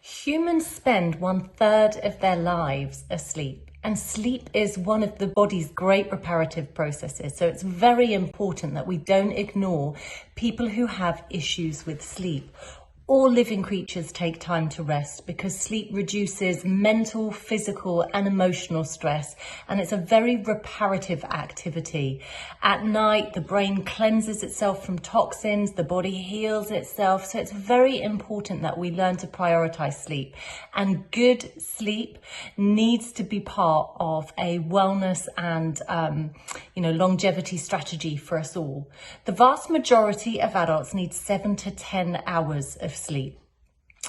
Humans spend 1/3 of their lives asleep, and sleep is one of the body's great reparative processes. So it's very important that we don't ignore people who have issues with sleep. All living creatures take time to rest because sleep reduces mental, physical and emotional stress, and it's a very reparative activity. At night, the brain cleanses itself from toxins, the body heals itself, so it's very important that we learn to prioritize sleep. And good sleep needs to be part of a wellness and longevity strategy for us all. The vast majority of adults need 7 to 10 hours of sleep.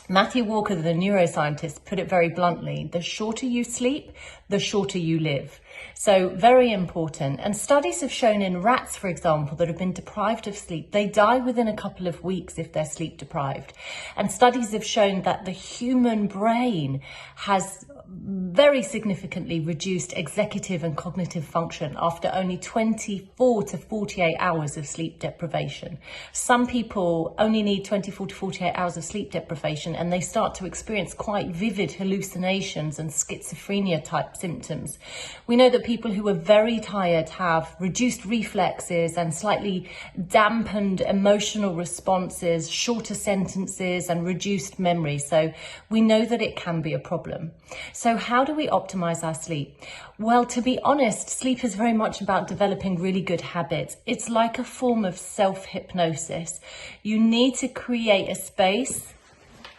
Matthew Walker, the neuroscientist, put it very bluntly: the shorter you sleep, the shorter you live. So very important. And studies have shown in rats, for example, that have been deprived of sleep, they die within a couple of weeks if they're sleep deprived. And studies have shown that the human brain has very significantly reduced executive and cognitive function after only 24 to 48 hours of sleep deprivation. Some people only need 24 to 48 hours of sleep deprivation and they start to experience quite vivid hallucinations and schizophrenia type symptoms. We know that people who are very tired have reduced reflexes and slightly dampened emotional responses, shorter sentences and reduced memory. So we know that it can be a problem. So how do we optimize our sleep? Well, to be honest, sleep is very much about developing really good habits. It's like a form of self-hypnosis. You need to create a space,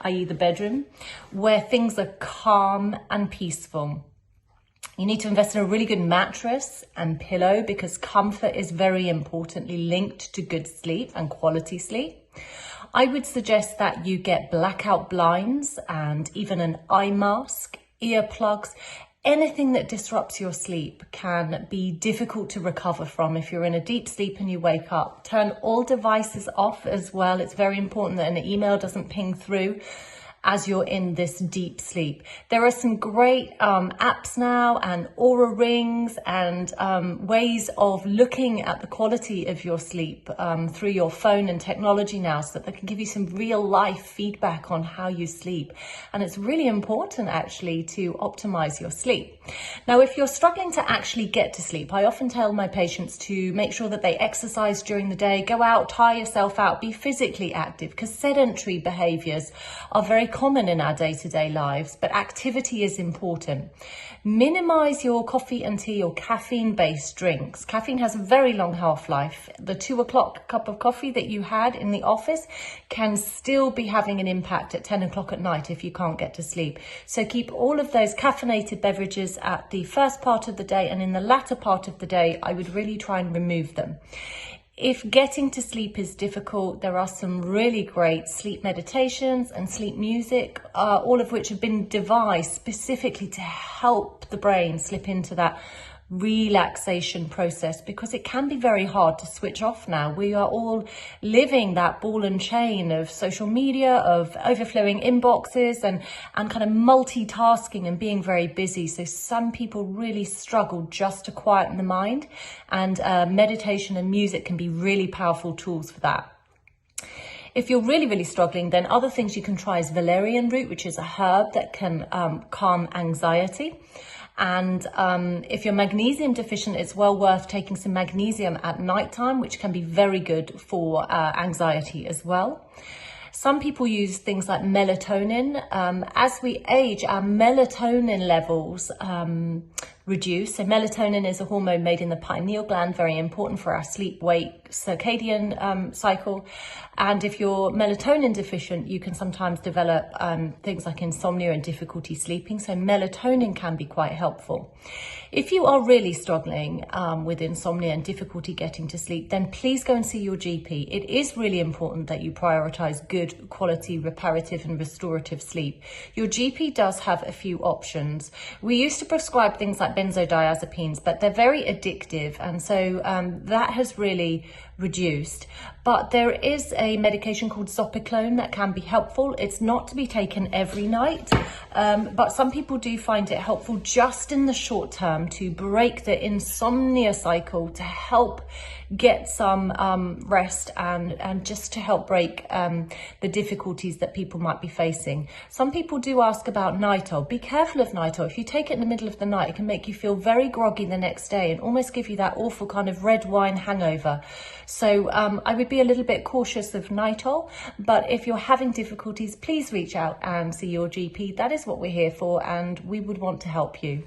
i.e. the bedroom, where things are calm and peaceful. You need to invest in a really good mattress and pillow because comfort is very importantly linked to good sleep and quality sleep. I would suggest that you get blackout blinds and even an eye mask, earplugs. Anything that disrupts your sleep can be difficult to recover from if you're in a deep sleep and you wake up. Turn all devices off as well. It's very important that an email doesn't ping through as you're in this deep sleep. There are some great apps now and Aura rings and ways of looking at the quality of your sleep through your phone and technology now, so that they can give you some real life feedback on how you sleep. And it's really important actually to optimize your sleep. Now, if you're struggling to actually get to sleep, I often tell my patients to make sure that they exercise during the day, go out, tire yourself out, be physically active, because sedentary behaviors are very common in our day-to-day lives, but activity is important. Minimize your coffee and tea or caffeine-based drinks. Caffeine has a very long half-life. The 2 o'clock cup of coffee that you had in the office can still be having an impact at 10 o'clock at night if you can't get to sleep. So keep all of those caffeinated beverages at the first part of the day, and in the latter part of the day, I would really try and remove them. If getting to sleep is difficult, there are some really great sleep meditations and sleep music, all of which have been devised specifically to help the brain slip into that relaxation process, because it can be very hard to switch off now. We are all living that ball and chain of social media, of overflowing inboxes and kind of multitasking and being very busy. So some people really struggle just to quieten the mind, and meditation and music can be really powerful tools for that. If you're really, really struggling, then other things you can try is valerian root, which is a herb that can calm anxiety. And if you're magnesium deficient, it's well worth taking some magnesium at nighttime, which can be very good for anxiety as well. Some people use things like melatonin. As we age, our melatonin levels reduce. So melatonin is a hormone made in the pineal gland, very important for our sleep-wake circadian cycle. And if you're melatonin deficient, you can sometimes develop things like insomnia and difficulty sleeping. So melatonin can be quite helpful. If you are really struggling with insomnia and difficulty getting to sleep, then please go and see your GP. It is really important that you prioritize good quality reparative and restorative sleep. Your GP does have a few options. We used to prescribe things like benzodiazepines, but they're very addictive. And so that has really reduced. But there is a medication called zopiclone that can be helpful. It's not to be taken every night, but some people do find it helpful just in the short term to break the insomnia cycle, to help get some rest and just to help break the difficulties that people might be facing. Some people do ask about Nitol. Be careful of Nitol. If you take it in the middle of the night, it can make you feel very groggy the next day and almost give you that awful kind of red wine hangover. So I would be a little bit cautious of Nitol, but if you're having difficulties, please reach out and see your GP. That is what we're here for, and we would want to help you.